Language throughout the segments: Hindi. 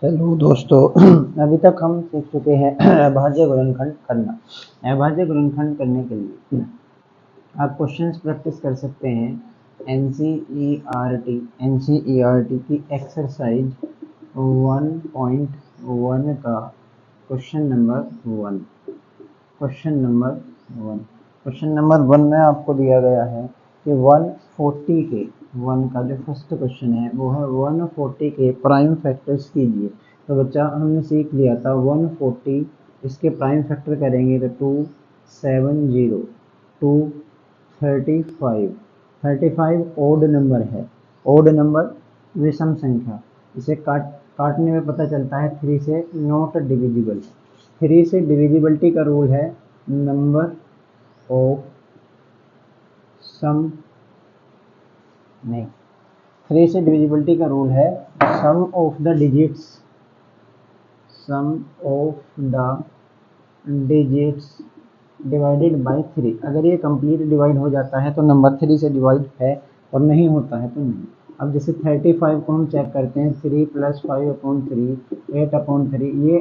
हेलो दोस्तों, अभी तक हम सीख चुके हैं अभाज्य गुणनखंड करना। अभाज्य गुणनखंड करने के लिए आप क्वेश्चंस प्रैक्टिस कर सकते हैं। एनसीईआरटी की एक्सरसाइज 1.1 का क्वेश्चन नंबर 1। क्वेश्चन नंबर 1 में आपको दिया गया है कि 140 के 1 का जो फर्स्ट क्वेश्चन है वो है 140 के प्राइम फैक्टर्स कीजिए। तो बच्चा हमने सीख लिया था 140 इसके प्राइम फैक्टर करेंगे तो 270 235 35 ओड नंबर है। ओड नंबर विषम संख्या, इसे काटने में पता चलता है 3 से नॉट डिविजिबल। 3 से डिविजिबिलिटी का रूल है नंबर ऑफ सम नहीं 3 से डिविजिबिलिटी का रूल है sum of the digits divided by 3। अगर ये कंप्लीट डिवाइड हो जाता है तो नंबर 3 से डिवाइड है और नहीं होता है तो नहीं। अब जैसे 35 को हम चेक करते हैं 3 + 5/3 8/3, ये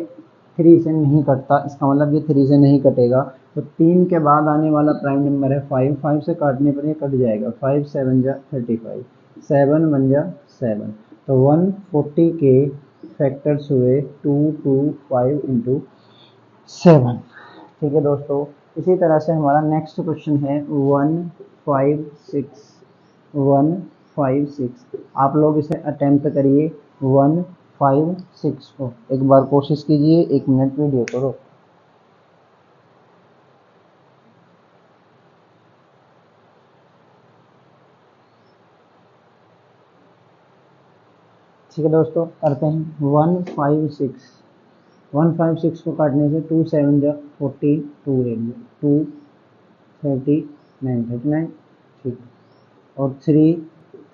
3 से नहीं कटता, इसका मतलब ये 3 से नहीं कटेगा। तो 3 के बाद आने वाला प्राइम नंबर है 5, 5 से काटने पर ये कट जाएगा। 5 7 जा 35, 7 1 जा 7। तो 140 के फैक्टर्स हुए 2 2 5 × 7। ठीक है दोस्तों, इसी तरह से हमारा नेक्स्ट क्वेश्चन है 156। आप लोग इसे अटेम्प्ट करिए 156 को एक बार कोशिश कीजिए। 1 मिनट वीडियो को रोक। ठीक है दोस्तों, करते हैं 156 को काटने से 2 7 जा 40, 2 2 39 ठीक। और 3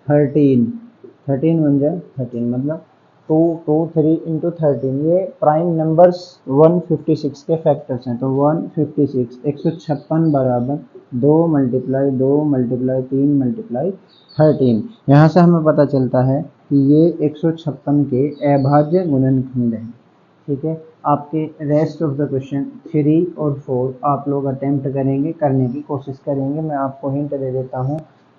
13 13 1 जा 13, मतलब 2 2 3 × 13। ये प्राइम नंबर्स 156 के फैक्टर्स हैं। तो 156 156 बराबर 2 × 2 × 3 × 13। यहाँ से हमें पता चलता है कि ये 156 के अभाज्य गुणनखंड हैं। ठीक है, आपके रेस्ट ऑफ द क्वेश्चन 3 और 4 आप लोग अटेम्प्ट करेंगे, करने की कोशिश करेंगे। मैं आपको हिंट दे देता हूँ।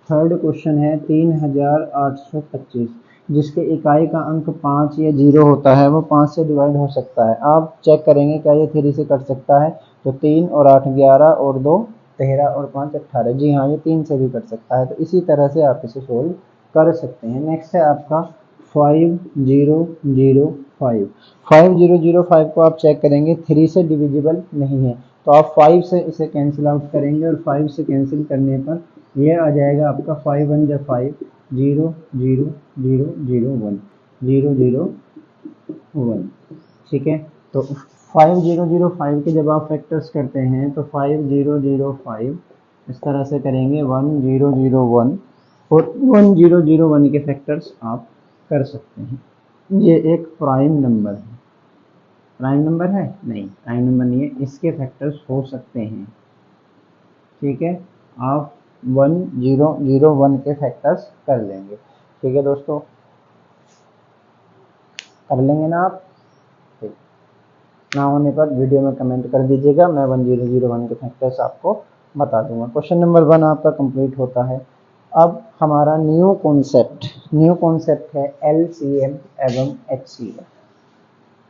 थर्ड क्वेश्चन है 3825, जिसके इकाई का अंक 5 या 0 होता है, वो 5 से डिवाइड हो सकता है। आप चेक करेंगे क्या ये 3 से कट सकता है। तो 3 और 8 11 और 2 13 और 5 18। जी हाँ, ये 3 से भी कट सकता है। तो इसी तरह से आप इसे सोल्व कर सकते हैं। नेक्स्ट है आपका 5005। 5005 को आप चेक करेंगे 3 से डिविजिबल नहीं है, तो आप 5 से इसे कैंसिल आउट करेंगे और 5 से कैंसिल करने पर यह आ जाएगा आपका 5 1 जा 5 0 0 0 0 1 0 0 1। ठीक है, तो 5005 के जब आप फैक्टर्स करते हैं तो 5005 इस तरह से करेंगे 1001 और 1001 के फैक्टर्स आप कर सकते हैं। ये एक प्राइम नंबर है। प्राइम नंबर है? नहीं, प्राइम नंबर नहीं है, इसके फैक्टर्स हो सकते हैं। ठीक है, आप 1001 के फैक्टर्स कर लेंगे। ठीक है दोस्तों, कर लेंगे ना आप? ठीक, ना होने पर वीडियो में कमेंट कर दीजिएगा, मैं 1001 के फैक्टर्स आपको बता दूंगा। क्वेश्चन नंबर 1 आपका कंप्लीट होता है। अब हमारा न्यू कॉन्सेप्ट है LCM एवं HCF।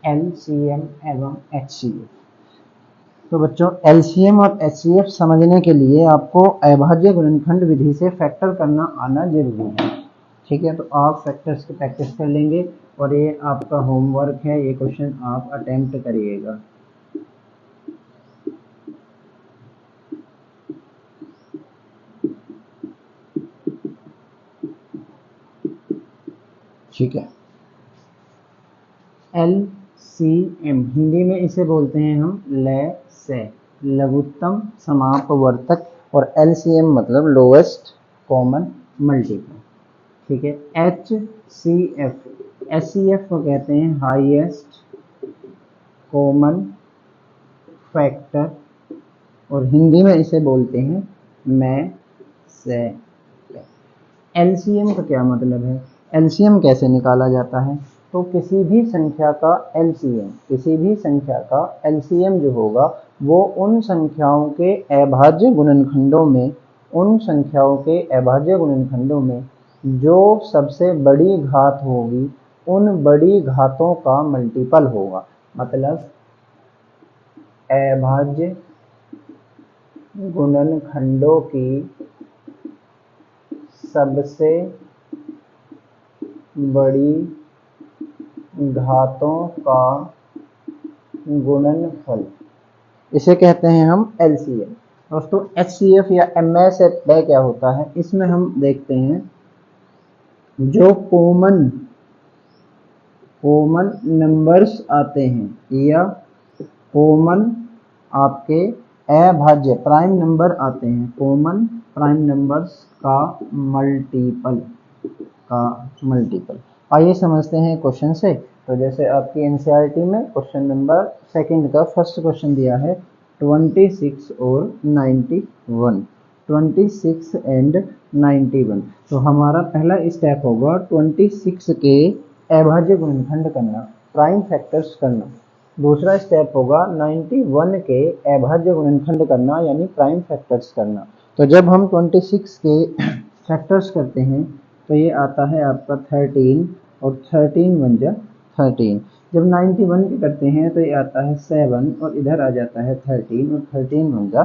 LCM एवं HCF। तो बच्चों, LCM और HCF समझने के लिए आपको अभाज्य गुणनखंड विधि से फैक्टर करना आना जरूरी है। ठीक है, तो आप फैक्टर्स की प्रैक्टिस कर लेंगे और ये आपका होमवर्क है। ये क्वेश्चन आप अटेम्प्ट करिएगा। ठीक है, LCM हिंदी में इसे बोलते हैं हम से लघुत्तम समापवर्तक, और LCM मतलब लोएस्ट कॉमन मल्टीपल। ठीक है, HCF को कहते हैं हाईएस्ट कॉमन फैक्टर, और हिंदी में इसे बोलते हैं में से। LCM का क्या मतलब है? LCM कैसे निकाला जाता है? तो किसी भी संख्या का एलसीएम, किसी भी संख्या का एलसीएम जो होगा वो उन संख्याओं के अभाज्य गुणनखंडों में, उन संख्याओं के अभाज्य गुणनखंडों में जो सबसे बड़ी घात होगी उन बड़ी घातों का मल्टीपल होगा। मतलब अभाज्य गुणनखंडों की सबसे बड़ी घातों का गुणनफल, इसे कहते हैं हम एलसीएम। दोस्तों एचसीएफ या एमएसएफ क्या होता है, इसमें हम देखते हैं जो कॉमन नंबर्स आते हैं या कॉमन आपके अभाज्य प्राइम नंबर आते हैं, कॉमन प्राइम नंबर्स का मल्टीपल। आइए समझते हैं क्वेश्चन से। तो जैसे आपकी एनसीईआरटी में क्वेश्चन नंबर सेकंड का फर्स्ट क्वेश्चन दिया है 26 और 91, 26 एंड 91। तो हमारा पहला स्टेप होगा 26 के अभाज्य गुणनखंड करना, प्राइम फैक्टर्स करना। दूसरा स्टेप होगा 91 के अभाज्य गुणनखंड करना यानी प्राइम फैक्टर्स करना। तो जब हम 26 के फैक्टर्स करते हैं तो ये आता है आपका 13 और 13 बन जा 13। जब 91 के करते हैं तो ये आता है 7 और इधर आ जाता है 13 और 13 बन जा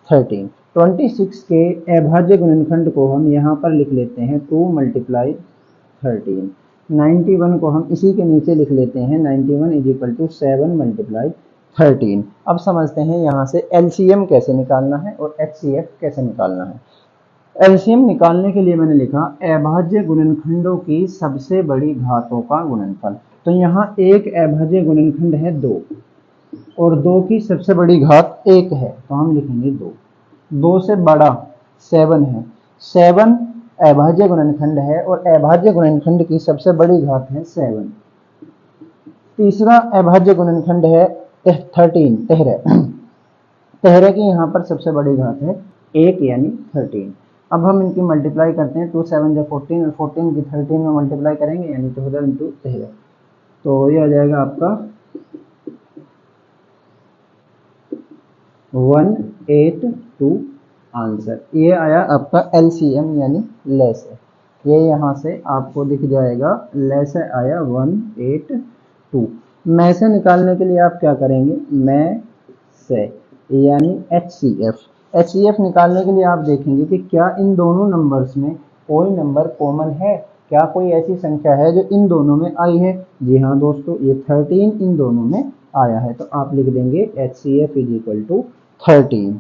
13। 26 के अभाज्य गुणनखंड को हम यहाँ पर लिख लेते हैं 2 × 13। 91 को हम इसी के नीचे लिख लेते हैं 91 = 7 × 13। अब समझते हैं यहाँ से एलसीएम कैसे निकालना है और एचसीएफ कैसे निकालना है। एलसीएम निकालने के लिए मैंने लिखा अभाज्य गुणनखंडों की सबसे बड़ी घातों का गुणनफल। तो यहाँ एक अभाज्य गुणनखंड है 2 और 2 की सबसे बड़ी घात 1 है, तो हम लिखेंगे 2। 2 से बड़ा 7 है, 7 अभाज्य गुणनखंड है और अभाज्य गुणनखंड की सबसे बड़ी घात है 7। तीसरा अभाज्य गुणनखंड है 13, तेहरे की यहाँ पर सबसे बड़ी घात है 1 यानी 13। अब हम इनकी मल्टीप्लाई करते हैं, 2 7 × 14 और 14 की 13 में मल्टीप्लाई करेंगे यानी 14 × 13। तो ये आ जाएगा आपका 182 आंसर। ये आया आपका एलसीएम यानी लेसे। ये यहाँ से आपको दिख जाएगा लेसे आया 182। में से निकालने के लिए आप क्या करेंगे, में से यानी एचसीएफ निकालने के लिए आप देखेंगे कि क्या इन दोनों नंबर्स में कोई नंबर कॉमन है, क्या कोई ऐसी संख्या है जो इन दोनों में आई है। जी हाँ दोस्तों, ये 13 इन दोनों में आया है, तो आप लिख देंगे HCF = 13।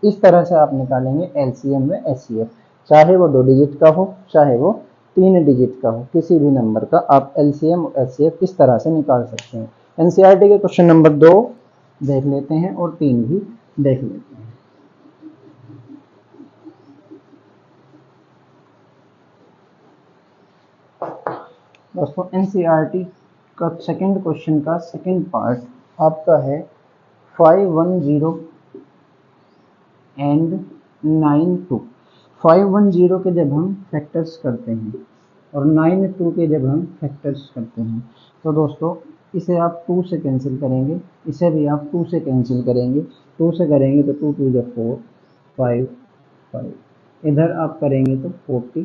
इस तरह से आप निकालेंगे एलसीएम व एचसीएफ, चाहे वो 2 डिजिट का हो चाहे वो 3 डिजिट का हो, किसी भी नंबर का आप एलसीएम और एचसीएफ इस तरह से निकाल सकते हैं। एनसीईआरटी के क्वेश्चन नंबर 2 देख लेते हैं और 3 भी देख लेते हैं। दोस्तों एनसीईआरटी का सेकंड क्वेश्चन का सेकंड पार्ट आपका है 510 एंड 92। 510 के जब हम फैक्टर्स करते हैं और 92 के जब हम फैक्टर्स करते हैं तो दोस्तों इसे आप 2 से कैंसिल करेंगे, इसे भी आप 2 से कैंसिल करेंगे। 2 से करेंगे तो 2 × 2 = 4, 5, 5, इधर आप करेंगे तो 46,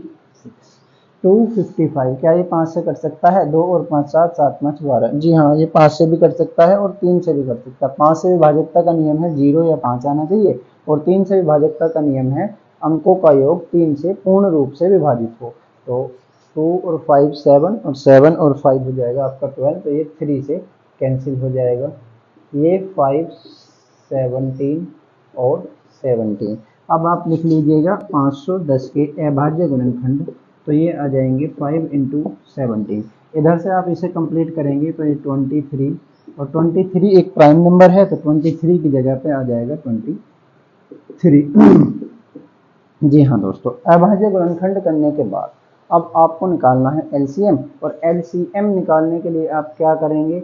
255। क्या ये 5 से कट सकता है? 2 और 5 7, 7 5 12। जी हाँ, ये 5 से भी कट सकता है और 3 से भी कट सकता है। 5 से विभाजकता का नियम है 0 या 5 आना चाहिए और 3 से विभाजकता का नियम है अंकों का योग 3 से पूर्ण रूप से विभाजित हो। तो 2 और 5 7 और 7 और 5 हो जाएगा आपका 12। तो ये 3 से कैंसिल हो जाएगा। ये 5 17 और 17। अब आप लिख लीजिएगा 510 के अभाज्य गुणनखंड, तो ये आ जाएंगे 5 × 17। इधर से आप इसे कंप्लीट करेंगे तो ये 23 और 23 एक प्राइम नंबर है तो 23 की जगह पे आ जाएगा 23। जी हाँ दोस्तों, अभाज्य गुणनखंड करने के बाद अब आपको निकालना है एलसीएम और एलसीएम निकालने के लिए आप क्या करेंगे,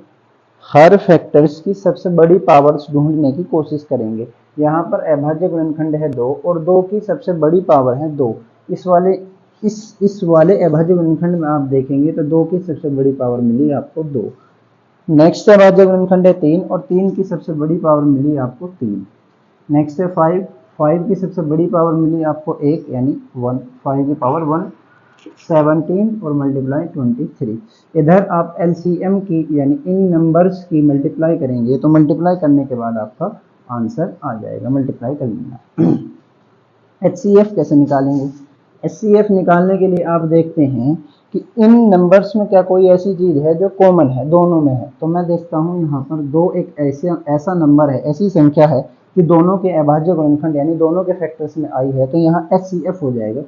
हर फैक्टर्स की सबसे बड़ी पावर्स ढूंढने की कोशिश करेंगे। यहाँ पर अभाज्य गुणनखंड है 2 और 2 की सबसे बड़ी पावर है 2। इस वाले इस वाले अभाज्य गुणनखंड में आप देखेंगे तो 2 की सबसे बड़ी पावर मिली आपको 2। नेक्स्ट अभाज्य गुणनखंड है 3 और 3 की सबसे बड़ी पावर मिली आपको 3। नेक्स्ट है 5, 5 की सबसे बड़ी पावर मिली आपको 1 यानी 1, 5 की पावर 1, 17 और मल्टीप्लाई 23। इधर आप एलसीएम की यानी इन नंबर्स की मल्टीप्लाई करेंगे तो मल्टीप्लाई करने के बाद आपका आंसर आ जाएगा, मल्टीप्लाई कर लेना। HCF कैसे निकालेंगे? HCF निकालने के लिए आप देखते हैं कि इन नंबर्स में क्या कोई ऐसी चीज़ है जो कॉमन है, दोनों में है। तो मैं देखता हूँ यहाँ पर 2 एक ऐसा नंबर है, ऐसी संख्या है कि दोनों के अभाज्य गुणनखंड यानी दोनों के फैक्टर्स में आई है, तो यहाँ HCF हो जाएगा।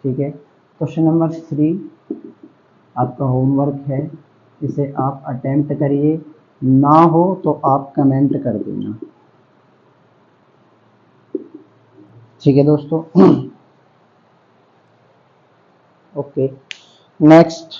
ठीक है, क्वेश्चन नंबर 3 आपका होमवर्क है, इसे आप अटेम्प्ट करिए, ना हो तो आप कमेंट कर देना। ठीक है दोस्तों। Okay, next